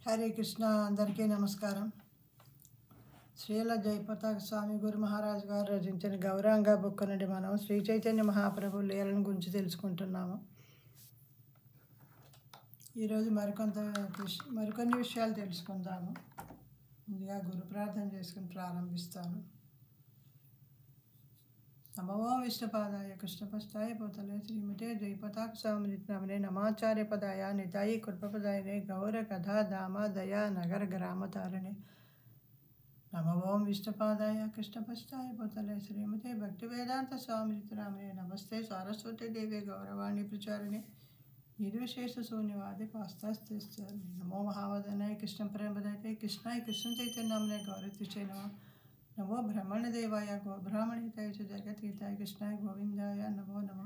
హరే కృష్ణ. అందరికీ నమస్కారం. శ్రీల జయపతాక స్వామి గురు మహారాజ్ గారు రచించిన గౌరాంగ బుక్ నుండి మనం శ్రీ చైతన్య మహాప్రభు లీలను గురించి తెలుసుకుంటున్నాము. ఈరోజు మరికొన్ని విషయాలు తెలుసుకుందాము. ముందుగా గురు ప్రార్థన చేసుకుని ప్రారంభిస్తాను. నమో విష్ణుపాదాయ కృష్ణపస్తాయ పోతలే శ్రీమతే జయపతాక స్వామి నమనే నమాచార్య పదాయ నితాయి కృపపదాయనే గౌర కథా ధామ దయా నగర గ్రామతారణే నమో విష్ణుపాదాయ కృష్ణపస్తాయ పోతలే శ్రీమతే భక్తి వేదాంత స్వామి రామనే నమస్తే సారస్వతి దేవి గౌరవాణి ప్రచారణే నిర్విశేష శూన్యవాది పాస్తాస్తి నమో మహావదనాయ కృష్ణ ప్రేమదైతే కృష్ణాయ కృష్ణ చైతన్యమనే గౌరతిచ్చే నమో బ్రహ్మణదేవాయ గో బ్రాహ్మణితాయ జగతీతాయ కృష్ణాయ గోవిందాయ నమో నమ.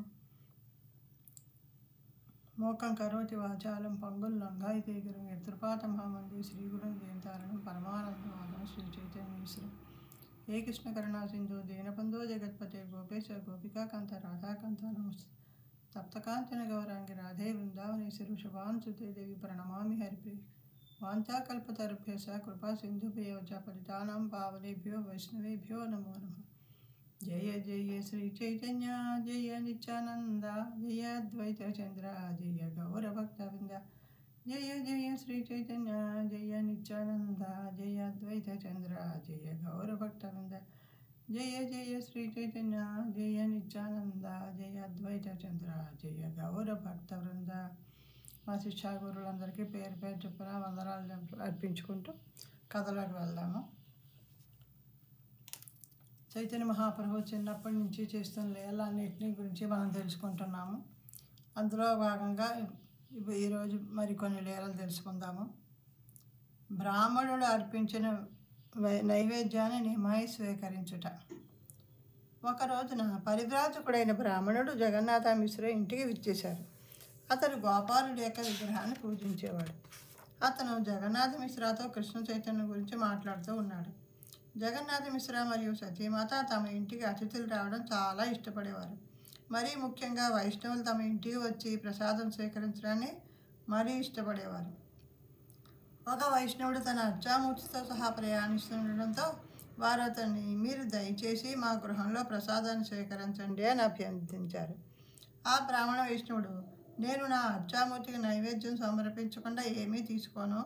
మోకం కరోతి వాచాలం పంగుల్ లంఘాయితే గురు యత్రపాత మహామంది శ్రీగురం జయంతారణం పరమానందవాదం శ్రీ చైతన్యేశ్వరం హే కృష్ణ కరుణా సింధు దీనబంధో జగత్పతే గోపేశ గోపికాకాంత రాధాకాంత నమస్తే తప్తకాంచన గౌరాంగి రాధే వృందావనేశ్వరి శుభాంశుతే దేవి ప్రణమామి హరిప్రియ వాంఛాకల్పతరుభ్యశ్చ కృపా సింధుభ్యో చ పతితానాం పావనేభ్యో వైష్ణవేభ్యో నమో నమః. జయ జయ శ్రీ చైతన్య జయ నిత్యానంద జయ అద్వైత చంద్ర జయ గౌరభక్తవృంద జయ జయ శ్రీ చైతన్య జయ నిత్యానంద జయ అద్వైత చంద్ర జయ గౌరభక్తవృంద జయ జయ శ్రీ చైతన్య జయ నిత్యానంద జయ అద్వైత చంద్ర జయ గౌరభక్తవృంద. మా శిక్షా గురువులందరికీ పేరు పేరు చొప్పున వందనాలు అర్పించుకుంటూ కథలోకి వెళ్దాము. చైతన్య మహాప్రభు చిన్నప్పటి నుంచి చేస్తున్న లీలన్నింటినీ గురించి మనం తెలుసుకుంటున్నాము. అందులో భాగంగా ఈరోజు మరికొన్ని లీలలు తెలుసుకుందాము. బ్రాహ్మణుడు అర్పించిన నైవేద్యాన్ని నిమాయి స్వీకరించుట. ఒక రోజున పరివ్రాజకుడైన బ్రాహ్మణుడు జగన్నాథ మిశ్ర ఇంటికి విచ్చేశారు. అతడు గోపాలుడి యొక్క విగ్రహాన్ని పూజించేవాడు. అతను జగన్నాథ మిశ్రాతో కృష్ణ చైతన్యం గురించి మాట్లాడుతూ ఉన్నాడు. జగన్నాథ మిశ్రా మరియు సతీమాత తమ ఇంటికి అతిథులు రావడం చాలా ఇష్టపడేవారు. మరీ ముఖ్యంగా వైష్ణవులు తమ ఇంటికి వచ్చి ప్రసాదం స్వీకరించడాన్ని మరీ ఇష్టపడేవారు. ఒక వైష్ణవుడు తన అర్చామూర్తితో సహా ప్రయాణిస్తుండడంతో వారు అతన్ని మీరు దయచేసి మా గృహంలో ప్రసాదాన్ని స్వీకరించండి అని అభ్యర్థించారు. ఆ బ్రాహ్మణ వైష్ణవుడు, నేను నా అర్చామూర్తికి నైవేద్యం సమర్పించకుండా ఏమీ తీసుకోను.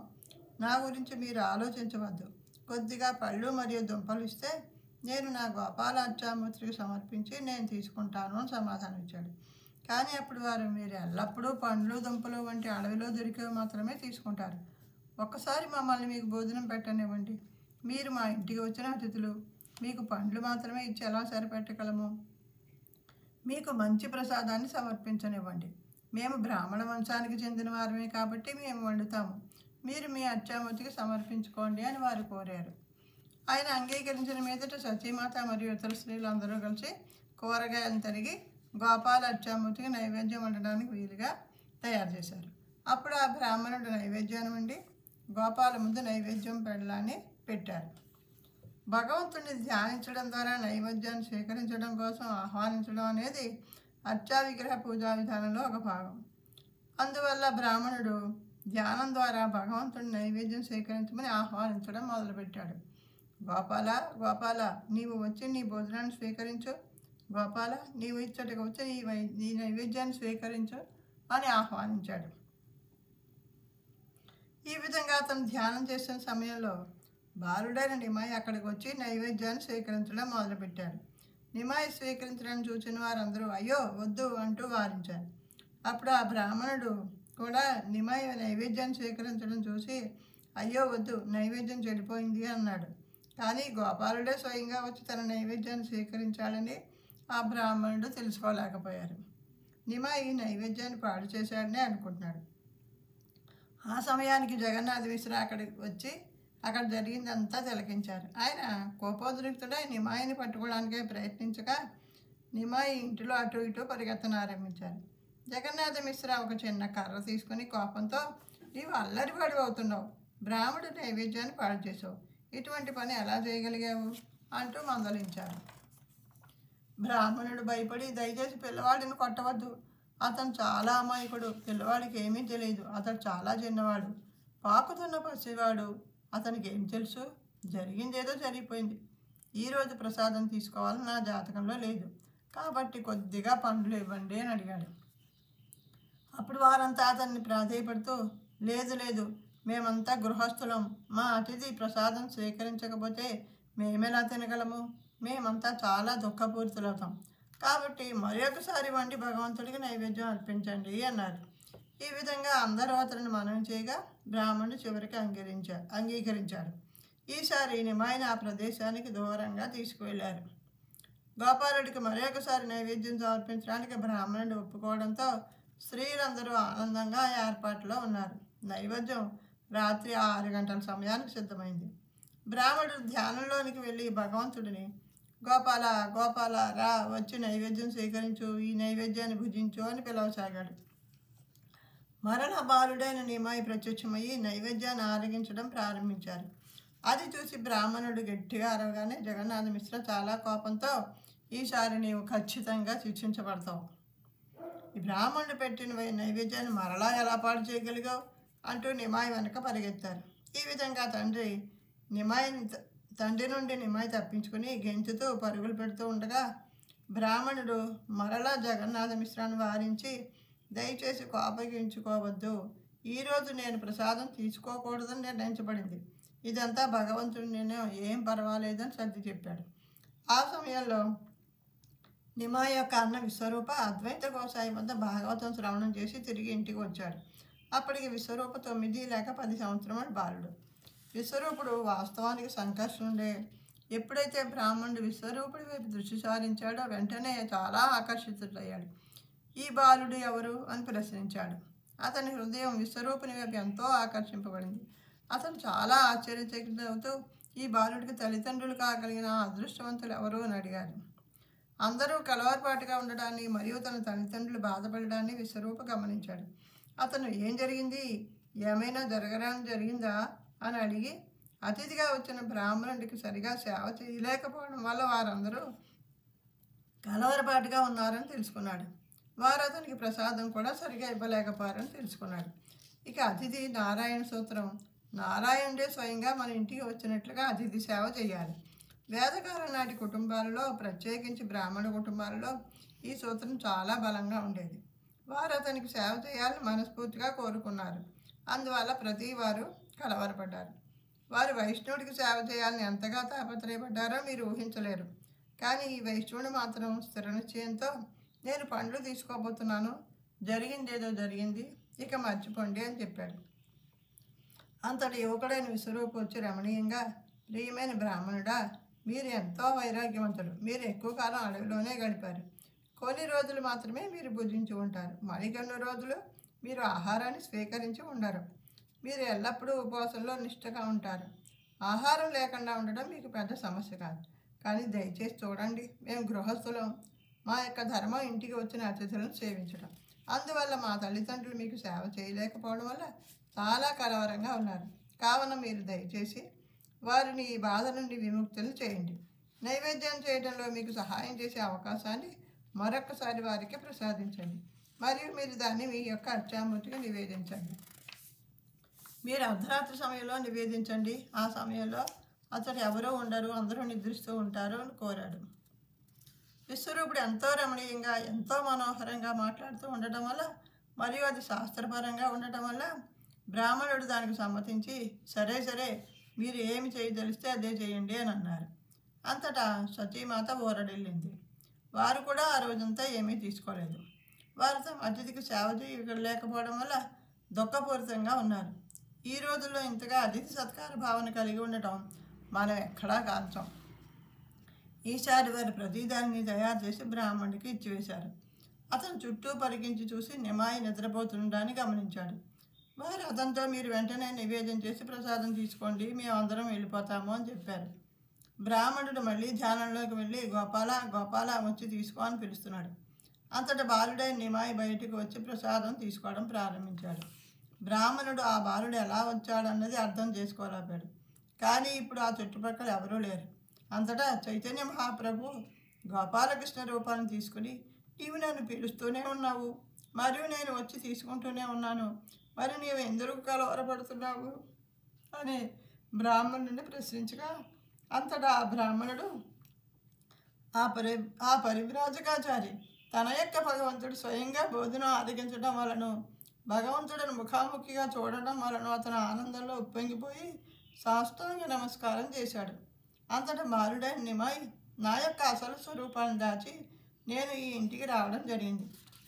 నా గురించి మీరు ఆలోచించవద్దు. కొద్దిగా పళ్ళు మరియు దుంపలు ఇస్తే నేను నా గోపాల అర్చామూర్తికి సమర్పించి నేను తీసుకుంటాను అని సమాధానం ఇచ్చాడు. కానీ అప్పుడు వారు, మీరు ఎల్లప్పుడూ పండ్లు దుంపలు వంటి అడవిలో దొరికేవి మాత్రమే తీసుకుంటారు. ఒక్కసారి మమ్మల్ని మీకు భోజనం పెట్టనివ్వండి. మీరు మా ఇంటికి వచ్చిన అతిథులు. మీకు పండ్లు మాత్రమే ఇచ్చి ఎలా సరిపెట్టగలము? మీకు మంచి ప్రసాదాన్ని సమర్పించనివ్వండి. మేము బ్రాహ్మణ వంశానికి చెందిన వారమే కాబట్టి మేము వండుతాము. మీరు మీ అర్చామూర్తికి సమర్పించుకోండి అని వారు కోరారు. ఆయన అంగీకరించిన మీదట సతీమాత మరియు ఇతర స్త్రీలు అందరూ కలిసి కూరగాయలను తరిగి గోపాల అర్చామూర్తికి నైవేద్యం వండడానికి వీలుగా తయారు చేశారు. అప్పుడు ఆ బ్రాహ్మణుడు నైవేద్యాన్ని వండి గోపాల ముందు నైవేద్యం పెళ్ళాన్ని పెట్టారు. భగవంతుడిని ధ్యానించడం ద్వారా నైవేద్యాన్ని స్వీకరించడం కోసం ఆహ్వానించడం అనేది అర్చా విగ్రహ పూజా విధానంలో ఒక భాగం. అందువల్ల బ్రాహ్మణుడు ధ్యానం ద్వారా భగవంతుడిని నైవేద్యం స్వీకరించమని ఆహ్వానించడం మొదలుపెట్టాడు. గోపాల గోపాల, నీవు వచ్చి నీ భోజనాన్ని స్వీకరించు. గోపాల, నీవు ఇచ్చటికి వచ్చి నీ నైవేద్యాన్ని స్వీకరించు అని ఆహ్వానించాడు. ఈ విధంగా అతను ధ్యానం చేసిన సమయంలో బాలుడైన నిమాయి అక్కడికి వచ్చి నైవేద్యాన్ని స్వీకరించడం మొదలుపెట్టాడు. నిమాయి స్వీకరించడం చూసిన వారందరూ అయ్యో వద్దు అంటూ వారించారు. అప్పుడు ఆ బ్రాహ్మణుడు కూడా నిమాయి నైవేద్యాన్ని స్వీకరించడం చూసి అయ్యో వద్దు, నైవేద్యం చెడిపోయింది అన్నాడు. కానీ గోపాలుడే స్వయంగా వచ్చి తన నైవేద్యాన్ని స్వీకరించాలని ఆ బ్రాహ్మణుడు తెలుసుకోలేకపోయారు. నిమాయి నైవేద్యాన్ని పాడు చేశాడని అనుకుంటున్నాడు. ఆ సమయానికి జగన్నాథ మిశ్రా అక్కడికి వచ్చి అక్కడ జరిగిందంతా తిలకించారు. ఆయన కోపోద్రిక్తుడై నిమాయిని పట్టుకోవడానికే ప్రయత్నించగా నిమాయి ఇంటిలో అటు ఇటు పరిగెత్తనారంభించారు. జగన్నాథ మిశ్రా ఒక చిన్న కర్ర తీసుకుని కోపంతో, నీవు అల్లరివాడు అవుతున్నావు, బ్రాహ్మణుడు నైవేద్యాన్ని పాడు చేసావు, ఇటువంటి పని ఎలా చేయగలిగావు అంటూ మందలించారు. బ్రాహ్మణుడు భయపడి, దయచేసి పిల్లవాడిని కొట్టవద్దు, అతను చాలా అమాయకుడు, పిల్లవాడికి ఏమీ తెలియదు, అతడు చాలా చిన్నవాడు, పాకుతున్న పసివాడు అతనికి ఏం తెలుసు? జరిగిందేదో జరిగిపోయింది. ఈరోజు ప్రసాదం తీసుకోవాలని నా జాతకంలో లేదు, కాబట్టి కొద్దిగా పండ్లు ఇవ్వండి అని అడిగాడు. అప్పుడు వారంతా అతన్ని ప్రాధేయపడుతూ, లేదు లేదు, మేమంతా గృహస్థులం, మా అతిథి ప్రసాదం స్వీకరించకపోతే మేమెలా తినగలము? మేమంతా చాలా దుఃఖపూరితులవుతాం, కాబట్టి మరొకసారి వండి భగవంతుడికి నైవేద్యం అర్పించండి అన్నారు. ఈ విధంగా అందరూ అతనిని మనవి చేయగా బ్రాహ్మణుడు చివరికి అంగీకరించాడు. ఈసారి నిమాయిని ఆ ప్రదేశానికి దూరంగా తీసుకువెళ్ళారు. గోపాలుడికి మరొకసారి నైవేద్యం సమర్పించడానికి బ్రాహ్మణుడు ఒప్పుకోవడంతో స్త్రీలందరూ ఆనందంగా ఏర్పాట్లో ఉన్నారు. నైవేద్యం రాత్రి 6 గంటల సమయానికి సిద్ధమైంది. బ్రాహ్మణుడు ధ్యానంలోనికి వెళ్ళి భగవంతుడిని, గోపాల గోపాల రా, వచ్చి నైవేద్యం స్వీకరించు, ఈ నైవేద్యాన్ని భుజించు అని పిలవసాగాడు. మరణ బాలుడైన నిమాయి ప్రత్యక్షమయ్యి నైవేద్యాన్ని ఆరగించడం ప్రారంభించారు. అది చూసి బ్రాహ్మణుడు గట్టిగా అరవగానే జగన్నాథ మిశ్ర చాలా కోపంతో, ఈసారి నీవు ఖచ్చితంగా శిక్షించబడతావు. ఈ బ్రాహ్మణుడు పెట్టిన నైవేద్యాన్ని మరలా ఎలా పాడు చేయగలిగావు అంటూ నిమాయి వెనక పరిగెత్తారు. ఈ విధంగా తండ్రి నుండి నిమాయి తప్పించుకుని గెంతుతూ పరుగులు పెడుతూ ఉండగా బ్రాహ్మణుడు మరలా జగన్నాథ మిశ్రాన్ని వారించి, దయచేసి కోపగించుకోవద్దు, ఈరోజు నేను ప్రసాదం తీసుకోకూడదని నిర్ణయించబడింది. ఇదంతా భగవంతుడు, నేను ఏం పర్వాలేదని సర్ది చెప్పాడు. ఆ సమయంలో నిమాయి యొక్క అన్న విశ్వరూప అద్వైత గోసాయి వద్ద భాగవతం శ్రవణం చేసి తిరిగి ఇంటికి వచ్చాడు. అప్పటికి విశ్వరూప 9 లేక 10 సంవత్సరముల బాలుడు. విశ్వరూపుడు వాస్తవానికి సంకర్షణుడే. ఎప్పుడైతే బ్రాహ్మణుడు విశ్వరూపుడి వైపు దృష్టి సారించాడో వెంటనే చాలా ఆకర్షితుడయ్యాడు. ఈ బాలుడు ఎవరు అని ప్రశ్నించాడు. అతని హృదయం విశ్వరూపుని వైపు ఎంతో ఆకర్షింపబడింది. అతను చాలా ఆశ్చర్యచకితుడవుతూ, ఈ బాలుడికి తల్లిదండ్రులు కాగలిగిన అదృష్టవంతులు ఎవరు అని అడిగాడు. అందరూ కలవరపాటుగా ఉండడాన్ని మరియు తన తల్లిదండ్రులు బాధపడడాన్ని విశ్వరూప గమనించాడు. అతను ఏం జరిగింది, ఏమైనా జరిగిందా అని అడిగి అతిథిగా వచ్చిన బ్రాహ్మణుడికి సరిగా సేవ చేయలేకపోవడం వల్ల వారందరూ కలవరపాటుగా ఉన్నారని తెలుసుకున్నాడు. వారు అతనికి ప్రసాదం కూడా సరిగా ఇవ్వలేకపోయారని తెలుసుకున్నాడు. ఇక అతిథి నారాయణ సూత్రం, నారాయణుడే స్వయంగా మన ఇంటికి వచ్చినట్లుగా అతిథి సేవ చేయాలి. వేదకాలం నాటి కుటుంబాలలో, ప్రత్యేకించి బ్రాహ్మణ కుటుంబాలలో ఈ సూత్రం చాలా బలంగా ఉండేది. వారు అతనికి సేవ చేయాలని మనస్ఫూర్తిగా కోరుకున్నారు. అందువల్ల ప్రతి వారు కలవరపడ్డారు. వారు వైష్ణవుడికి సేవ చేయాలని ఎంతగా తాపత్రయపడ్డారో మీరు ఊహించలేరు. కానీ ఈ వైష్ణవుడు మాత్రం స్థిర నిశ్చయంతో, నేను పండ్లు తీసుకోబోతున్నాను, జరిగిందేదో జరిగింది, ఇక మర్చిపోండి అని చెప్పాడు. అంతటి యువకుడైన విశ్వరూపు వచ్చి రమణీయంగా, ప్రియమైన బ్రాహ్మణుడా, మీరు ఎంతో వైరాగ్యవంతులు, మీరు ఎక్కువ కాలం అడవిలోనే గడిపారు. కొన్ని రోజులు మాత్రమే మీరు భుజించి ఉంటారు, మరికొన్ని రోజులు మీరు ఆహారాన్ని స్వీకరించి ఉండరు. మీరు ఎల్లప్పుడూ ఉపవాసంలో నిష్ఠగా ఉంటారు. ఆహారం లేకుండా ఉండడం మీకు పెద్ద సమస్య కాదు. కానీ దయచేసి చూడండి, మేము గృహస్థులం, మా యొక్క ధర్మం ఇంటికి వచ్చిన అతిథులను సేవించడం. అందువల్ల మా తల్లిదండ్రులు మీకు సేవ చేయలేకపోవడం వల్ల చాలా కలవరంగా ఉన్నారు. కావున మీరు దయచేసి వారిని ఈ బాధ నుండి విముక్తులు చేయండి. నైవేద్యం చేయడంలో మీకు సహాయం చేసే అవకాశాన్ని మరొకసారి వారికి ప్రసాదించండి, మరియు మీరు దాన్ని మీ యొక్క అర్చామూర్తికి నివేదించండి. మీరు అర్ధరాత్రి సమయంలో నివేదించండి. ఆ సమయంలో అతడు ఎవరూ ఉండరు, అందరూ నిద్రిస్తూ ఉంటారు అని కోరాడు. విశ్వరూపుడు ఎంతో రమణీయంగా, ఎంతో మనోహరంగా మాట్లాడుతూ ఉండటం వల్ల, మరియు అది శాస్త్రపరంగా ఉండటం వల్ల బ్రాహ్మణుడు దానికి సమ్మతించి, సరే సరే, మీరు ఏమి చేయదలిస్తే అదే చేయండి అని అన్నారు. అంతటా సతీమాత ఊరడిల్లింది. వారు కూడా ఆ రోజంతా ఏమీ తీసుకోలేదు. వారు తమ అతిథికి సేవ చేయలేకపోవడం వల్ల దుఃఖపూరితంగా ఉన్నారు. ఈ రోజుల్లో ఇంతగా అతిథి సత్కార భావన కలిగి ఉండటం మనం ఎక్కడా కాల్చాం. ఈసారి వారు ప్రతిదాన్ని తయారు చేసి బ్రాహ్మణుడికి ఇచ్చివేశారు. అతను చుట్టూ పరికించి చూసి నిమాయి నిద్రపోతుండడాన్ని గమనించాడు. వారు అతనితో, మీరు వెంటనే నివేదన చేసి ప్రసాదం తీసుకోండి, మేమందరం వెళ్ళిపోతాము అని చెప్పారు. బ్రాహ్మణుడు మళ్ళీ ధ్యానంలోకి వెళ్ళి, గోపాల గోపాల, వచ్చి తీసుకో అని పిలుస్తున్నాడు. అంతటా బాలుడైన నిమాయి బయటకు వచ్చి ప్రసాదం తీసుకోవడం ప్రారంభించాడు. బ్రాహ్మణుడు ఆ బాలుడు ఎలా వచ్చాడన్నది అర్థం చేసుకోలేపాడు. కానీ ఇప్పుడు ఆ చుట్టుపక్కల ఎవరూ లేరు. అంతటా చైతన్య మహాప్రభు గోపాలకృష్ణ రూపాన్ని తీసుకుని, నీవు నన్ను పిలుస్తూనే ఉన్నావు, మరియు నేను వచ్చి తీసుకుంటూనే ఉన్నాను, మరి నీవు ఎందుకు కలవరపడుతున్నావు అని బ్రాహ్మణుడిని ప్రశ్నించగా, అంతటా ఆ బ్రాహ్మణుడు, ఆ పరివ్రాజకాచారి తన యొక్క భగవంతుడు స్వయంగా బోధన ఆరగించడం వలన, భగవంతుడిని ముఖాముఖిగా చూడడం వలన అతను ఆనందంలో ఉప్పొంగిపోయి సాష్టాంగ నమస్కారం చేశాడు. అంతటా బాలుడైన నిమాయి నా యొక్క అసలు స్వరూపాన్ని దాచి నేను ఈ ఇంటికి రావడం జరిగింది.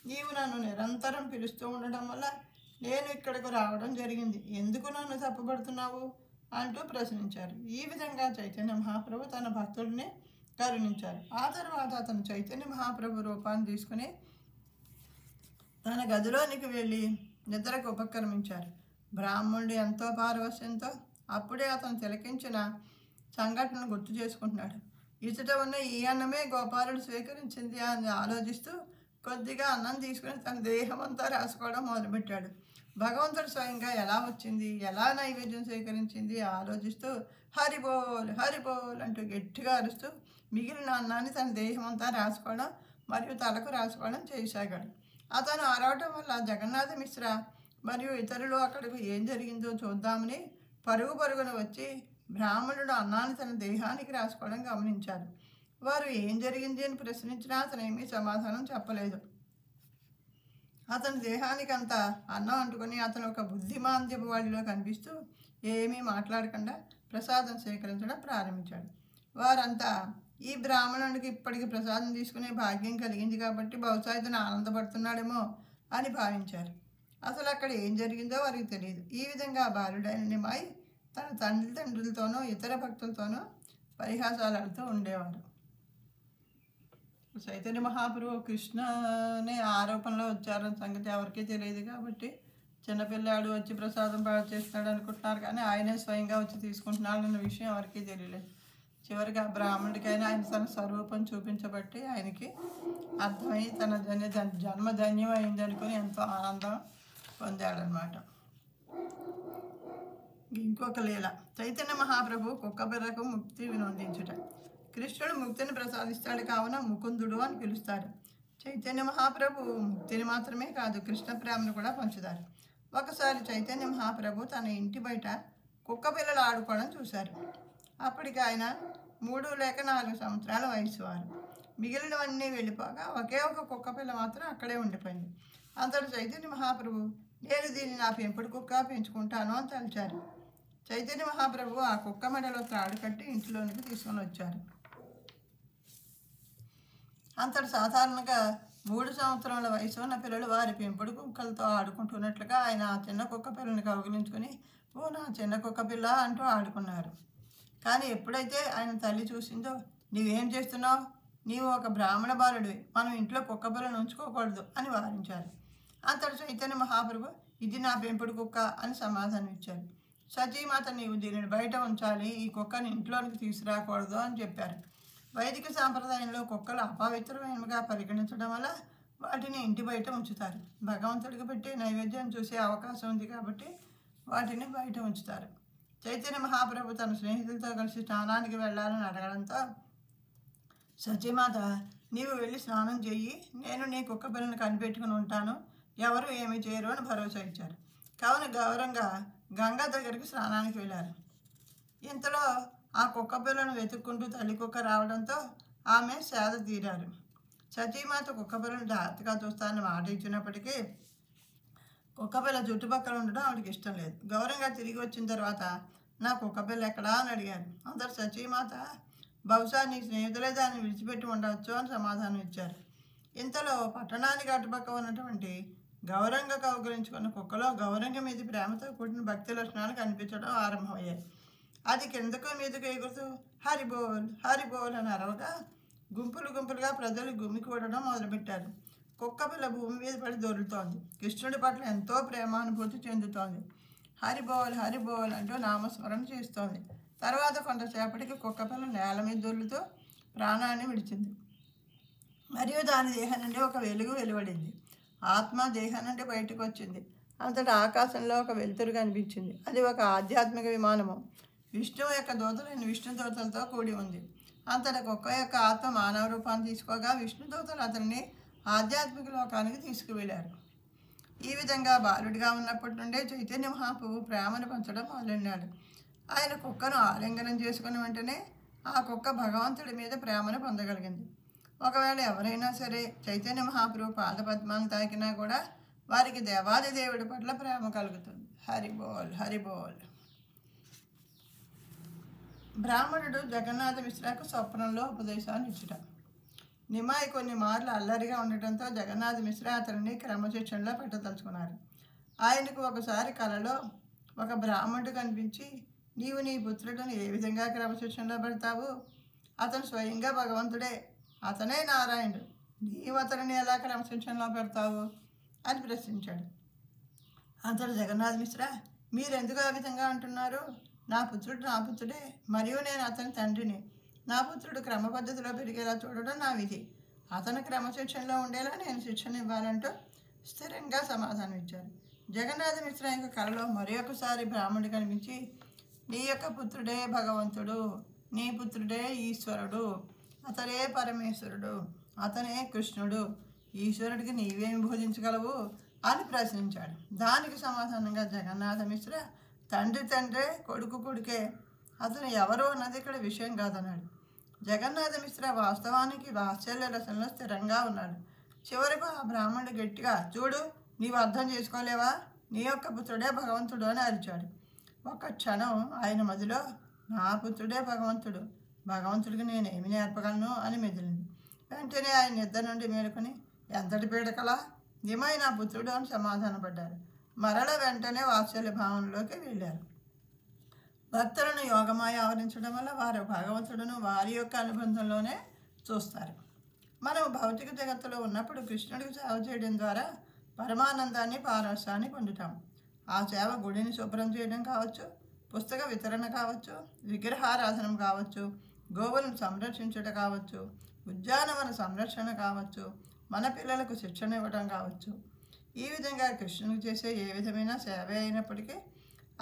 నీవు నన్ను నిరంతరం పిలుస్తూ ఉండడం వల్ల నేను ఇక్కడకు రావడం జరిగింది. ఎందుకు నన్ను తప్పుపడుతున్నావు అంటూ ప్రశ్నించారు. ఈ విధంగా చైతన్య మహాప్రభు తన భక్తుడిని కరుణించారు. ఆ తర్వాత అతను చైతన్య మహాప్రభు రూపాన్ని తీసుకుని తన గదిలోనికి వెళ్ళి నిద్రకు ఉపక్రమించారు. బ్రాహ్మణుడు ఎంతో పారవశ్యంతో అప్పుడే అతను తిలకించిన సంఘటనను గుర్తు చేసుకుంటున్నాడు. ఇతట ఉన్న ఈ అన్నమే గోపాలుడు స్వీకరించింది అని ఆలోచిస్తూ కొద్దిగా అన్నం తీసుకుని తన దేహం అంతా రాసుకోవడం మొదలుపెట్టాడు. భగవంతుడు స్వయంగా ఎలా వచ్చింది, ఎలా నైవేద్యం స్వీకరించింది ఆలోచిస్తూ హరిబోల్ హరిబోల్ అంటూ గట్టిగా అరుస్తూ మిగిలిన అన్నాన్ని తన దేహం అంతా రాసుకోవడం మరియు తలకు రాసుకోవడం చేయసాగాడు. అతను అరవటం వల్ల జగన్నాథ మిశ్రా మరియు ఇతరులు అక్కడికి ఏం జరిగిందో చూద్దామని పరుగున వచ్చి బ్రాహ్మణుడు అన్నాన్ని తన దేహానికి రాసుకోవడం గమనించారు. వారు ఏం జరిగింది అని ప్రశ్నించినా అతను ఏమీ సమాధానం చెప్పలేదు. అతని దేహానికి అంతా అన్నం అంటుకొని అతను ఒక బుద్ధిమాంద్యపు వాడిలో కనిపిస్తూ ఏమీ మాట్లాడకుండా ప్రసాదం స్వీకరించడం ప్రారంభించాడు. వారంతా ఈ బ్రాహ్మణుడికి ఇప్పటికి ప్రసాదం తీసుకునే భాగ్యం కలిగింది కాబట్టి బహుశా ఇతను ఆనందపడుతున్నాడేమో అని భావించారు. అసలు అక్కడ ఏం జరిగిందో వారికి తెలియదు. ఈ విధంగా బాలుడైన నిమాయి తన తండ్రులతోనూ ఇతర భక్తులతోనూ పరిహాసాలతో ఉండేవాడు. చైతన్య మహాప్రభు కృష్ణ అనే ఆరోపణలో వచ్చారన్న సంగతి ఎవరికీ తెలియదు కాబట్టి చిన్నపిల్లాడు వచ్చి ప్రసాదం పాడు చేస్తున్నాడు అనుకుంటున్నారు, కానీ ఆయనే స్వయంగా వచ్చి తీసుకుంటున్నాడు అన్న విషయం ఎవరికీ తెలియలేదు. చివరికి ఆ బ్రాహ్మణుడికైనా ఆయన తన స్వరూపం చూపించబట్టి ఆయనకి అర్థమై తన జన్మ ధన్యం అయింది అనుకుని ఎంతో ఆనందం పొందాడనమాట. ఇంకొక లీల. చైతన్య మహాప్రభు కుక్కపిల్లకు ముక్తి వినోదించుట. కృష్ణుడు ముక్తిని ప్రసాదిస్తాడు కావున ముకుందుడు అని పిలుస్తారు. చైతన్య మహాప్రభు ముక్తిని మాత్రమే కాదు కృష్ణ ప్రేమను కూడా పంచుతారు. ఒకసారి చైతన్య మహాప్రభు తన ఇంటి బయట కుక్క పిల్లలు ఆడుకోవడం చూశారు. అప్పటికి ఆయన 3 లేక 4 సంవత్సరాల వయసు వారు. మిగిలినవన్నీ వెళ్ళిపోగా ఒకే ఒక కుక్క పిల్ల మాత్రం అక్కడే ఉండిపోయింది. అంతటి చైతన్య మహాప్రభు నేను దీన్ని నా పెంపుడు కుక్క పెంచుకుంటాను అని తలిచారు. చైతన్య మహాప్రభు ఆ కుక్క మెడలో త్రాడు కట్టి ఇంటిలోనికి తీసుకొని వచ్చారు. అంతటి సాధారణంగా 3 సంవత్సరాల వయసు ఉన్న పిల్లలు వారి పెంపుడు కుక్కలతో ఆడుకుంటున్నట్లుగా ఆయన ఆ చిన్న కుక్క పిల్లని కౌగిలించుకొని ఓ నా చిన్న కుక్క పిల్ల అంటూ ఆడుకున్నారు. కానీ ఎప్పుడైతే ఆయన తల్లి చూసిందో, నీవేం చేస్తున్నావు, నీవు ఒక బ్రాహ్మణ బాలుడివి, మనం ఇంట్లో కుక్క పిల్లను ఉంచుకోకూడదు అని వారించారు. అంతటి చైతన్య మహాప్రభు ఇది నా పెంపుడు కుక్క అని సమాధానం ఇచ్చారు. సతీమాత నీవు దీనిని బయట ఉంచాలి, ఈ కుక్కని ఇంట్లోనికి తీసుకురాకూడదు అని చెప్పారు. వైదిక సాంప్రదాయంలో కుక్కలు అపవిత్రమైనవిగా పరిగణించడం వల్ల వాటిని ఇంటి బయట ఉంచుతారు. భగవంతుడికి పెట్టి నైవేద్యం చూసే అవకాశం ఉంది కాబట్టి వాటిని బయట ఉంచుతారు. చైతన్య మహాప్రభు తన స్నేహితులతో కలిసి స్నానానికి వెళ్ళాలని అడగడంతో సతీమాత నీవు వెళ్ళి స్నానం చెయ్యి, నేను నీ కుక్క పిల్లని కనిపెట్టుకుని ఉంటాను, ఎవరు ఏమీ చేయరు అని భరోసా ఇచ్చారు. కావున గౌరవంగా గంగా దగ్గరికి స్నానానికి వెళ్ళారు. ఇంతలో ఆ కుక్క పిల్లను వెతుక్కుంటూ తల్లి కుక్క రావడంతో ఆమె సేద తీరారు. సతీమాత కుక్క పిల్లను జాగ్రత్తగా చూస్తానని మాట ఇచ్చినప్పటికీ కుక్కపిల్ల చుట్టుపక్కల ఉండడం ఆవిడకి ఇష్టం లేదు. గౌరవంగా తిరిగి వచ్చిన తర్వాత నా కుక్కపిల్ల ఎక్కడా అని అడిగారు. అందరు సతీమాత బహుశా నీ స్నేహితులే దాన్ని విడిచిపెట్టి ఉండవచ్చు అని సమాధానం ఇచ్చారు. ఇంతలో పట్టణానికి అటుపక్క ఉన్నటువంటి గౌరంగ కౌగిలించుకున్న కుక్కలో గౌరంగ మీద ప్రేమతో కూడిన భక్తి లక్షణాలు కనిపించడం ఆరంభమయ్యాయి. అది కిందకు మీదకు ఎగురుతూ హరిబోల్ హరిబోల్ అని అరవగా గుంపులుగా ప్రజలు గుమికూడడం మొదలుపెట్టారు. కుక్కపిల్ల భూమి మీద పడి దొరుకుతోంది. కృష్ణుడి పట్ల ఎంతో ప్రేమానుభూతి చెందుతోంది. హరిబోల్ హరిబోల్ అంటూ నామస్మరణ చేస్తోంది. తర్వాత కొంతసేపటికి కుక్కపిల్ల నేల మీద దొర్లుతూ ప్రాణాన్ని విడిచింది. మరియు దాని దేహం నుండి ఒక వెలుగు వెలువడింది. ఆత్మ దేహం నుండి బయటకు వచ్చింది. అంతటా ఆకాశంలో ఒక వెలుతురు కనిపించింది. అది ఒక ఆధ్యాత్మిక విమానము. విష్ణువు యొక్క దూతలైన విష్ణు దూతలతో కూడి ఉంది. అంతటా కుక్క యొక్క ఆత్మ మానవ రూపాన్ని తీసుకోగా విష్ణు దూతలు అతన్ని ఆధ్యాత్మిక లోకానికి తీసుకువెళ్ళారు. ఈ విధంగా బాలుడిగా ఉన్నప్పటి నుండే చైతన్య మహాప్రభు ప్రేమను పంచడం మొదలెన్నాడు. ఆయన కుక్కను ఆలింగనం చేసుకున్న వెంటనే ఆ కుక్క భగవంతుడి మీద ప్రేమను పొందగలిగింది. ఒకవేళ ఎవరైనా సరే చైతన్య మహాప్రభు పాదపద్మాలను తాకినా కూడా వారికి దేవాది దేవుడి పట్ల ప్రేమ కలుగుతుంది. హరిబోల్ హరిబోల్. బ్రాహ్మణుడు జగన్నాథ మిశ్రాకు స్వప్నంలో ఉపదేశాన్ని ఇచ్చుట. నిమాయి కొన్ని మార్లు అల్లరిగా ఉండటంతో జగన్నాథ మిశ్రా అతనిని క్రమశిక్షణలో పెట్టదలుచుకున్నారు. ఆయనకు ఒకసారి కలలో ఒక బ్రాహ్మణుడు కనిపించి, నీవు నీ పుత్రుడిని ఏ విధంగా క్రమశిక్షణలో పెడతావు? అతను స్వయంగా భగవంతుడే, అతనే నారాయణుడు, నీవు అతనిని ఎలా క్రమశిక్షణలో పెడతావు అని ప్రశ్నించాడు. అతడు జగన్నాథ మిశ్రా, మీరెందుకు ఆ విధంగా అంటున్నారు? నా పుత్రుడే, మరియు నేను అతని తండ్రిని. నా పుత్రుడు క్రమ పద్ధతిలో పెరిగేలా చూడడం నా విధి. అతను క్రమశిక్షణలో ఉండేలా నేను శిక్షణ ఇవ్వాలంటూ స్థిరంగా సమాధానం ఇచ్చారు. జగన్నాథ మిశ్రా యొక్క కళలో మరి ఒకసారి బ్రాహ్మణుడు కనిపించి, నీ యొక్క పుత్రుడే భగవంతుడు, నీ పుత్రుడే ఈశ్వరుడు, అతడే పరమేశ్వరుడు, అతనే కృష్ణుడు, ఈశ్వరుడికి నీవేమి బోధించగలవు అని ప్రశ్నించాడు. దానికి సమాధానంగా జగన్నాథ మిశ్రా, తండ్రే, కొడుకే, అతను ఎవరు అన్నది ఇక్కడ విషయం కాదన్నాడు. జగన్నాథ మిశ్రా వాస్తవానికి వాత్సల్య రసంలో స్థిరంగా ఉన్నాడు. చివరకు ఆ బ్రాహ్మణుడు గట్టిగా, చూడు, నీవు అర్థం చేసుకోలేవా? నీ యొక్క పుత్రుడే భగవంతుడు అని అరిచాడు. ఒక క్షణం ఆయన మదిలో, నా పుత్రుడే భగవంతుడు, భగవంతుడికి నేనేమి నేర్పగలను అని మెదిలింది. వెంటనే ఆయన నిద్ర నుండి మేలుకొని, ఎంతటి పీడకలా, నిమై నా పుత్రుడు అని సమాధానపడ్డారు. మరల వెంటనే వాత్సల్య భావంలోకి వెళ్ళారు. భక్తులను యోగమాయ ఆవరించడం వల్ల వారు భగవంతుడును వారి యొక్క అనుబంధంలోనే చూస్తారు. మనం భౌతిక జగత్తులో ఉన్నప్పుడు కృష్ణుడికి సేవ చేయడం ద్వారా పరమానందాన్ని, పారవశ్యాన్ని పొందుతాం. ఆ సేవ గుడిని శుభ్రం చేయడం కావచ్చు, పుస్తక వితరణ కావచ్చు, విగ్రహారాధనం కావచ్చు, గోవులను సంరక్షించడం కావచ్చు, ఉద్యానవన సంరక్షణ కావచ్చు, మన పిల్లలకు శిక్షణ ఇవ్వడం కావచ్చు. ఈ విధంగా కృష్ణునికి చేసే ఏ విధమైన సేవ అయినప్పటికీ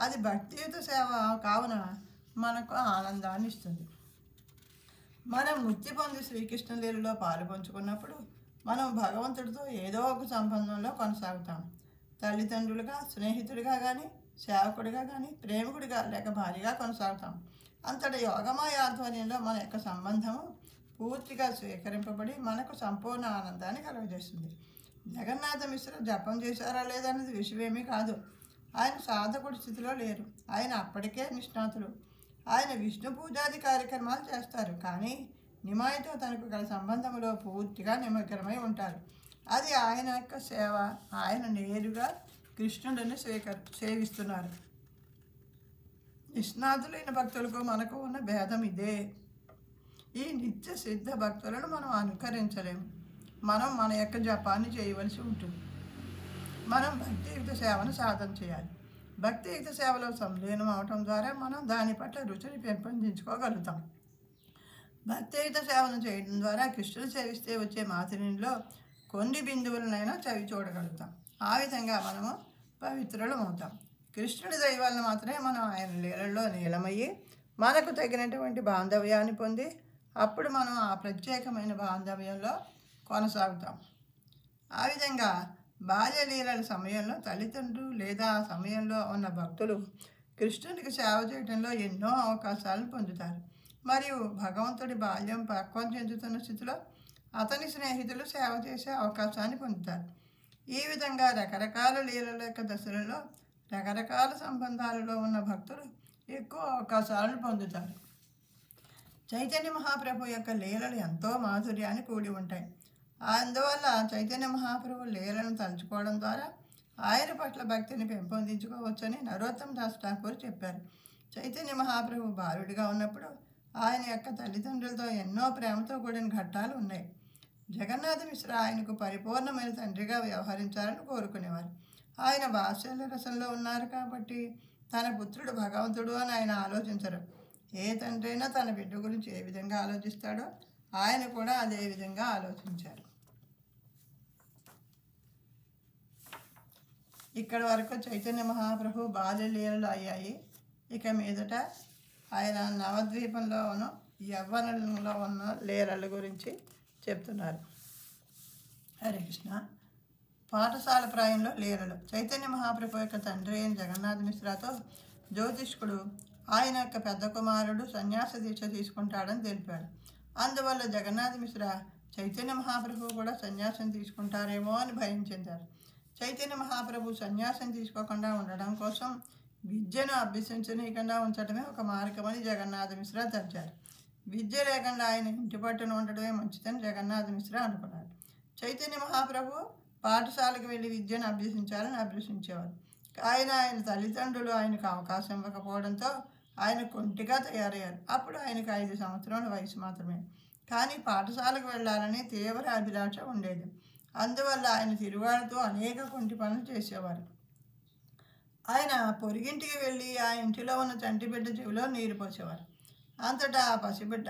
అది భక్తియుత సేవ కావున మనకు ఆనందాన్ని ఇస్తుంది. మనం ముక్తి పొంది శ్రీకృష్ణ లీలలో పాలు పంచుకున్నప్పుడు మనం భగవంతుడితో ఏదో ఒక సంబంధంలో కొనసాగుతాం. తల్లిదండ్రులుగా, స్నేహితుడిగా కానీ, సేవకుడిగా కానీ, ప్రేమికుడిగా లేక భార్యగా కొనసాగుతాం. అంతటి యోగమాయ ఆధ్వర్యంలో మన యొక్క సంబంధము పూర్తిగా స్వీకరింపబడి మనకు సంపూర్ణ ఆనందాన్ని కలుగజేస్తుంది. జగన్నాథ మిశ్ర జపం చేశారా లేదన్నది విషయమేమీ కాదు. ఆయన సాధకుడి స్థితిలో లేరు. ఆయన అప్పటికే నిష్ణాతులు. ఆయన విష్ణు పూజాది కార్యక్రమాలు చేస్తారు, కానీ నిమాయితో తనకు గల సంబంధంలో పూర్తిగా నిమగ్నమై ఉంటారు. అది ఆయన యొక్క సేవ. ఆయన నేరుగా కృష్ణుడిని సేవిస్తున్నారు. నిష్ణాతులైన భక్తులకు మనకు ఉన్న భేదం ఇదే. ఈ నిత్య సిద్ధ భక్తులను మనం అనుకరించలేము. మనం మన యొక్క జపాన్ని చేయవలసి ఉంటుంది. మనం భక్తియుక్త సేవను సాధన చేయాలి. భక్తియుక్త సేవలో సంలీనం అవటం ద్వారా మనం దాని పట్ల రుచిని పెంపొందించుకోగలుగుతాం. భక్తియుక్త సేవను చేయడం ద్వారా కృష్ణుడు సేవిస్తే వచ్చే మాధుర్యంలో కొన్ని బిందువులనైనా చవి చూడగలుగుతాం. ఆ విధంగా మనము పవిత్రులం అవుతాం. కృష్ణుడి దయ వలన మాత్రమే మనం ఆయన లీలల్లో నీలమయ్యి మనకు తగినటువంటి బాంధవ్యాన్ని పొంది అప్పుడు మనం ఆ ప్రత్యేకమైన బాంధవ్యంలో కొనసాగుతాం. ఆ విధంగా బాల్యలీలల సమయంలో తల్లిదండ్రులు లేదా ఆ సమయంలో ఉన్న భక్తులు కృష్ణుడికి సేవ చేయడంలో ఎన్నో అవకాశాలను పొందుతారు. మరియు భగవంతుడి బాల్యం పక్వం చెందుతున్న స్థితిలో అతని స్నేహితులు సేవ చేసే అవకాశాన్ని పొందుతారు. ఈ విధంగా రకరకాల లీలల యొక్క దశలలో రకరకాల సంబంధాలలో ఉన్న భక్తులు ఎక్కువ అవకాశాలను పొందుతారు. చైతన్య మహాప్రభు యొక్క లీలలు ఎంతో మాధుర్యాన్ని కూడి ఉంటాయి. అందువల్ల చైతన్య మహాప్రభు లీలను తలుచుకోవడం ద్వారా ఆయన పట్ల భక్తిని పెంపొందించుకోవచ్చని నరోత్తమ దాస్ ఠాకూర్ చెప్పారు. చైతన్య మహాప్రభు బాలుడిగా ఉన్నప్పుడు ఆయన యొక్క తల్లిదండ్రులతో ఎన్నో ప్రేమతో కూడిన ఘట్టాలు ఉన్నాయి. జగన్నాథ మిశ్రా ఆయనకు పరిపూర్ణమైన తండ్రిగా వ్యవహరించాలని కోరుకునేవారు. ఆయన వాత్సల్య రసంలో ఉన్నారు కాబట్టి తన పుత్రుడు భగవంతుడు అని ఆయన ఆలోచించరు. ఏ తండ్రి అయినా తన బిడ్డ గురించి ఏ విధంగా ఆలోచిస్తాడో ఆయన కూడా అదే విధంగా ఆలోచించారు. ఇక్కడ వరకు చైతన్య మహాప్రభు బాల్యలీలలు అయ్యాయి. ఇక మీదట ఆయన నవద్వీపంలో ఉన్న యవ్వనంలో ఉన్న లీలల గురించి చెప్తున్నారు. హరే కృష్ణ. పాఠశాల ప్రాయంలో లీలలు. చైతన్య మహాప్రభు యొక్క తండ్రి అయిన జగన్నాథ మిశ్రాతో జ్యోతిష్కుడు ఆయన యొక్క పెద్ద కుమారుడు సన్యాస దీక్ష తీసుకుంటాడని తెలిపాడు. అందువల్ల జగన్నాథ మిశ్రా చైతన్య మహాప్రభు కూడా సన్యాసం తీసుకుంటారేమో అని భయం చెందారు. చైతన్య మహాప్రభు సన్యాసం తీసుకోకుండా ఉండడం కోసం విద్యను అభ్యసించనీయకుండా ఉంచడమే ఒక మార్గమని జగన్నాథ మిశ్రా తలిచారు. విద్య లేకుండా ఆయన ఇంటి పట్టున ఉండడమే మంచిదని జగన్నాథ మిశ్రా అనుకున్నాడు. చైతన్య మహాప్రభు పాఠశాలకు వెళ్ళి విద్యను అభ్యసించాలని అభ్యసించేవారు. ఆయన తల్లిదండ్రులు ఆయనకు అవకాశం ఇవ్వకపోవడంతో ఆయన కొంటిగా తయారయ్యారు. అప్పుడు ఆయనకు 5 సంవత్సరాల వయసు మాత్రమే. కానీ పాఠశాలకు వెళ్ళాలని తీవ్ర అభిలాష ఉండేది. అందువల్ల ఆయన తిరుగాడుతూ అనేక కొంటి పనులు చేసేవారు. ఆయన పొరిగింటికి వెళ్ళి ఆ ఇంటిలో ఉన్న చంటి బిడ్డ చెవిలో నీరు పోసేవారు. అంతటా ఆ పసిబిడ్డ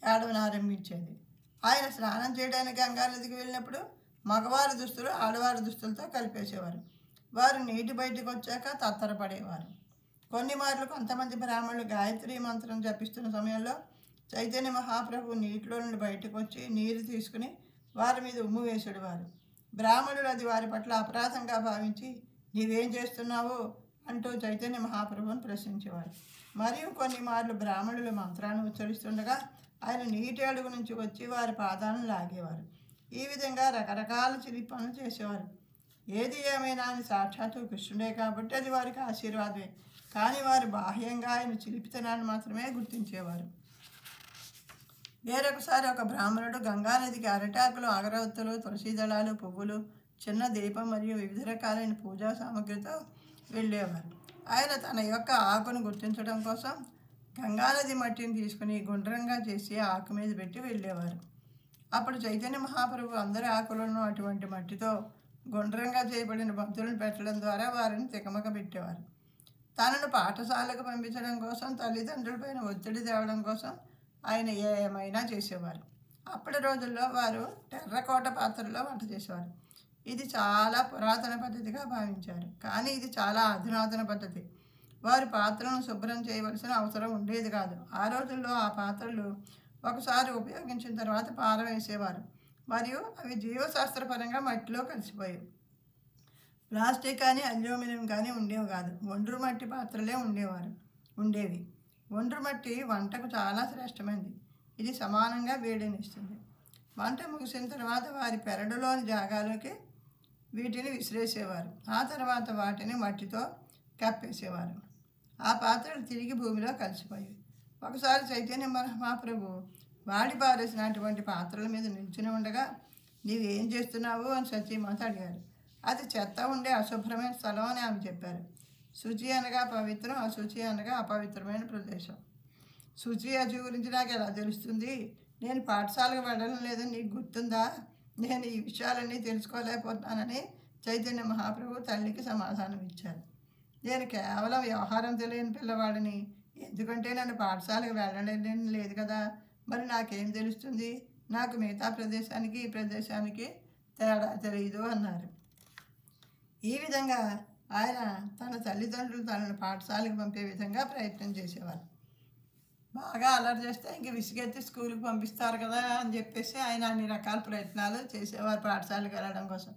ఏడవనారంభించేది. ఆయన స్నానం చేయడానికి గంగా నదికి వెళ్ళినప్పుడు మగవారి దుస్తులు ఆడవారి దుస్తులతో కలిపేసేవారు. వారు నీటి బయటకు వచ్చాక తత్తరపడేవారు. కొన్ని మార్లు కొంతమంది బ్రాహ్మణులు గాయత్రి మంత్రం జపిస్తున్న సమయంలో చైతన్య మహాప్రభు నీటిలో నుండి బయటకు వచ్చి నీరు తీసుకుని వారి మీద ఉమ్ము వేసేవారు. బ్రాహ్మణులు అది వారి పట్ల అపరాధంగా భావించి నీవేం చేస్తున్నావు అంటూ చైతన్య మహాప్రభుని ప్రశ్నించేవారు. మరియు కొన్ని మార్లు బ్రాహ్మణులు మంత్రాన్ని ఉచ్చరిస్తుండగా ఆయన నీటి అడుగు నుంచి వచ్చి వారి పాదాలను లాగేవారు. ఈ విధంగా రకరకాల చిలిపి పనులు చేసేవారు. ఏది ఏమైనా అని సాక్షాత్తు కృష్ణుడే కాబట్టి అది వారికి ఆశీర్వాదమే. కానీ వారు బాహ్యంగా ఆయన చిలిపితనాన్ని మాత్రమే గుర్తించేవారు. వేరొకసారి ఒక బ్రాహ్మణుడు గంగానదికి అరటాకులు, అగరవత్తులు, తులసి దళాలు, పువ్వులు, చిన్న దీపం మరియు వివిధ రకాలైన పూజా సామగ్రితో వెళ్ళేవారు. ఆయన తన యొక్క ఆకును గుర్తించడం కోసం గంగానది మట్టిని తీసుకుని గుండ్రంగా చేసి ఆకు మీద పెట్టి వెళ్ళేవారు. అప్పుడు చైతన్య మహాప్రభు అందరి ఆకులను అటువంటి మట్టితో గుండ్రంగా చేయబడిన బంతులను పెట్టడం ద్వారా వారిని తికమక పెట్టేవారు. తనను పాఠశాలకు పంపించడం కోసం తల్లిదండ్రులపైన ఒత్తిడి తేవడం కోసం ఆయన ఏమైనా చేసేవారు. అప్పటి రోజుల్లో వారు టెర్రకోట పాత్రలో వంట చేసేవారు. ఇది చాలా పురాతన పద్ధతిగా భావించారు. కానీ ఇది చాలా అధునాతన పద్ధతి. వారి పాత్రలను శుభ్రం చేయవలసిన అవసరం ఉండేది కాదు. ఆ రోజుల్లో ఆ పాత్రలు ఒకసారి ఉపయోగించిన తర్వాత పారవేసేవారు మరియు అవి జీవశాస్త్రపరంగా మట్టిలో కలిసిపోయాయి. ప్లాస్టిక్ కానీ అల్యూమినియం కానీ ఉండేవి కాదు. ఒండ్రు మట్టి పాత్రలే ఉండేవి. ఒండ్రు మట్టి వంటకు చాలా శ్రేష్టమైనది. ఇది సమానంగా వేడినిస్తుంది. వంట ముగిసిన తర్వాత వారి పెరడులోని జాగాలోకి వీటిని విసిరేసేవారు. ఆ తర్వాత వాటిని మట్టితో కప్పేసేవారు. ఆ పాత్రలు తిరిగి భూమిలో కలిసిపోయాయి. ఒకసారి చైతన్య మహాప్రభు వాడి పారేసినటువంటి పాత్రల మీద నిల్చుని ఉండగా నీవేం చేస్తున్నావు అని సతీమాత అడిగారు. అది చెత్త ఉండే అశుభ్రమైన స్థలం అని ఆమె చెప్పారు. శుచి అనగా పవిత్రం, అశుచి అనగా అపవిత్రమైన ప్రదేశం. శుచి అశుచి గురించి నాకు ఎలా తెలుస్తుంది? నేను పాఠశాలకు వెళ్ళడం లేదని నీకు గుర్తుందా? నేను ఈ విషయాలన్నీ తెలుసుకోలేకపోతున్నానని చైతన్య మహాప్రభు తల్లికి సమాధానం ఇచ్చారు. నేను కేవలం వ్యవహారం తెలియని పిల్లవాడిని. ఎందుకంటే నన్ను పాఠశాలకు వెళ్ళడం లేదు కదా, మరి నాకేం తెలుస్తుంది? నాకు మిగతా ప్రదేశానికి ఈ ప్రదేశానికి తేడా తెలియదు అన్నారు. ఈ విధంగా ఆయన తన తల్లిదండ్రులు తనను పాఠశాలకు పంపే విధంగా ప్రయత్నం చేసేవారు. బాగా అల్లరి చేస్తే ఇంక విసిగెత్తి స్కూల్కి పంపిస్తారు కదా అని చెప్పేసి ఆయన అన్ని రకాల ప్రయత్నాలు చేసేవారు పాఠశాలకు వెళ్ళడం కోసం.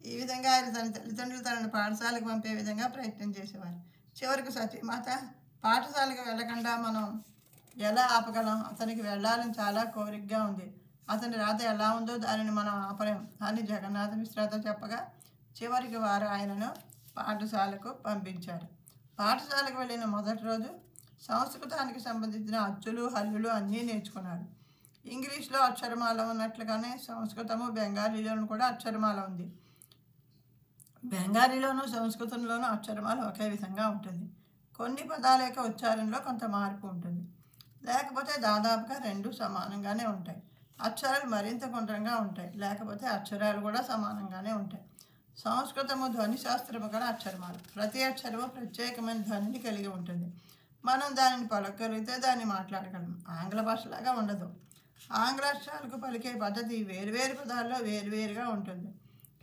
ఈ విధంగా ఆయన తన తల్లిదండ్రులు తనను పాఠశాలకు పంపే విధంగా ప్రయత్నం చేసేవారు. చివరికి సతీమాత పాఠశాలకు వెళ్ళకుండా మనం ఎలా ఆపగలం? అతనికి వెళ్ళాలని చాలా కోరికగా ఉంది. అతని రాత ఎలా ఉందో దానిని మనం ఆపలేం అని జగన్నాథ మిశ్రాతో చెప్పగా చివరికి వారు ఆయనను పాఠశాలకు పంపించారు. పాఠశాలకు వెళ్ళిన మొదటి రోజు సంస్కృతానికి సంబంధించిన అచ్చులు, హల్లులు అన్నీ నేర్చుకున్నాడు. ఇంగ్లీష్లో అక్షరమాల ఉన్నట్లుగానే సంస్కృతము, బెంగాలీలోనూ కూడా అక్షరమాల ఉంది. బెంగాలీలోనూ సంస్కృతంలోనూ అక్షరమాల ఒకే విధంగా ఉంటుంది. కొన్ని పదాల యొక్క ఉచ్చారణలో కొంత మార్పు ఉంటుంది. లేకపోతే దాదాపుగా రెండు సమానంగానే ఉంటాయి. అక్షరాలు మరింత గుండ్రంగా ఉంటాయి. లేకపోతే అక్షరాలు కూడా సమానంగానే ఉంటాయి. సంస్కృతము ధ్వని శాస్త్రము గల అక్షరమాల. ప్రతి అక్షరము ప్రత్యేకమైన ధ్వనిని కలిగి ఉంటుంది. మనం దానిని పలకగలిగితే దాన్ని మాట్లాడగలం. ఆంగ్ల భాషలాగా ఉండదు. ఆంగ్ల అక్షరాలకు పలికే పద్ధతి వేరువేరు పదాల్లో వేరువేరుగా ఉంటుంది.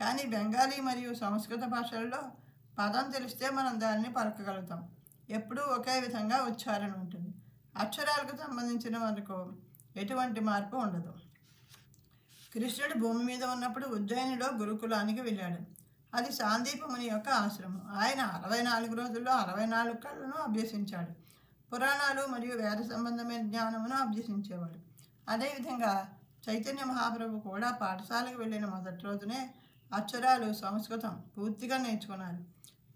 కానీ బెంగాలీ మరియు సంస్కృత భాషల్లో పదం తెలిస్తే మనం దానిని పలకగలుగుతాం. ఎప్పుడూ ఒకే విధంగా ఉచ్చారణ ఉంటుంది. అక్షరాలకు సంబంధించిన వరకు ఎటువంటి మార్పు ఉండదు. కృష్ణుడు భూమి మీద ఉన్నప్పుడు ఉజ్జయినిలో గురుకులానికి వెళ్ళాడు. అది సాందీపముని యొక్క ఆశ్రమం. ఆయన 64 రోజుల్లో 64 కళలను అభ్యసించాడు. పురాణాలు మరియు వేద సంబంధమైన జ్ఞానమును అభ్యసించేవాడు. అదేవిధంగా చైతన్య మహాప్రభు కూడా పాఠశాలకు వెళ్ళిన మొదటి రోజునే అక్షరాలు సంస్కృతం పూర్తిగా నేర్చుకున్నారు.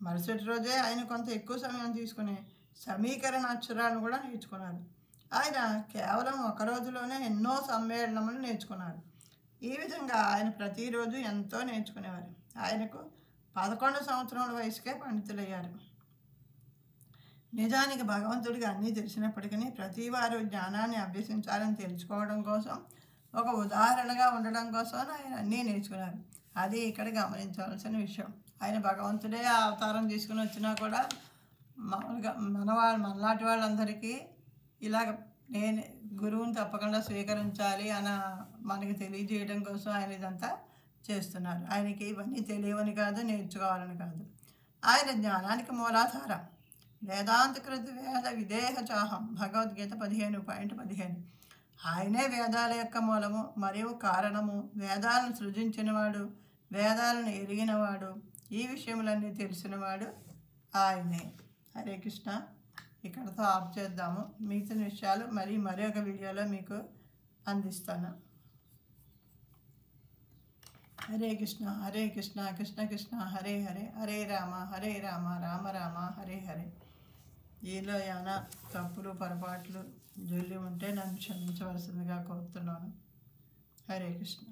మరుసటి రోజే ఆయన కొంత ఎక్కువ సమయం తీసుకుని సమీకరణ అక్షరాలను కూడా నేర్చుకున్నారు. ఆయన కేవలం ఒక రోజులోనే ఎన్నో సమ్మేళనములు నేర్చుకున్నారు. ఈ విధంగా ఆయన ప్రతిరోజు ఎంతో నేర్చుకునేవారు. ఆయనకు 11 సంవత్సరాల వయసుకే పండితులయ్యారు. నిజానికి భగవంతుడికి అన్నీ తెలిసినప్పటికీ ప్రతి వారు జ్ఞానాన్ని అభ్యసించాలని తెలుసుకోవడం కోసం, ఒక ఉదాహరణగా ఉండడం కోసం ఆయన అన్నీ నేర్చుకున్నారు. అది ఇక్కడ గమనించవలసిన విషయం. ఆయన భగవంతుడే అవతారం తీసుకుని వచ్చినా కూడా మామూలుగా మనలాంటి వాళ్ళందరికీ ఇలాగ నేను గురువుని తప్పకుండా స్వీకరించాలి అని మనకి తెలియజేయడం కోసం ఆయన ఇదంతా చేస్తున్నారు. ఆయనకి ఇవన్నీ తెలియవని కాదు, నేర్చుకోవాలని కాదు. ఆయన జ్ఞానానికి మూలాధారం. వేదాంతకృత వేద విదేహ చాహం భగవద్గీత 15.15. ఆయనే వేదాల యొక్క మూలము మరియు కారణము. వేదాలను సృజించినవాడు, వేదాలను ఎరిగినవాడు, ఈ విషయములన్నీ తెలిసినవాడు ఆయనే. హరే కృష్ణ. ఇక్కడతో ఆఫ్ చేద్దాము. మిగతా విషయాలు మరి ఒక వీడియోలో మీకు అందిస్తాను. హరే కృష్ణ హరే కృష్ణ కృష్ణ కృష్ణ హరే హరే, హరే రామ రామ రామ హరే హరే. ఈలో ఏమైనా తప్పులు పొరపాట్లు జల్లి ఉంటే నన్ను క్షమించవలసిందిగా కోరుతున్నాను. హరే కృష్ణ.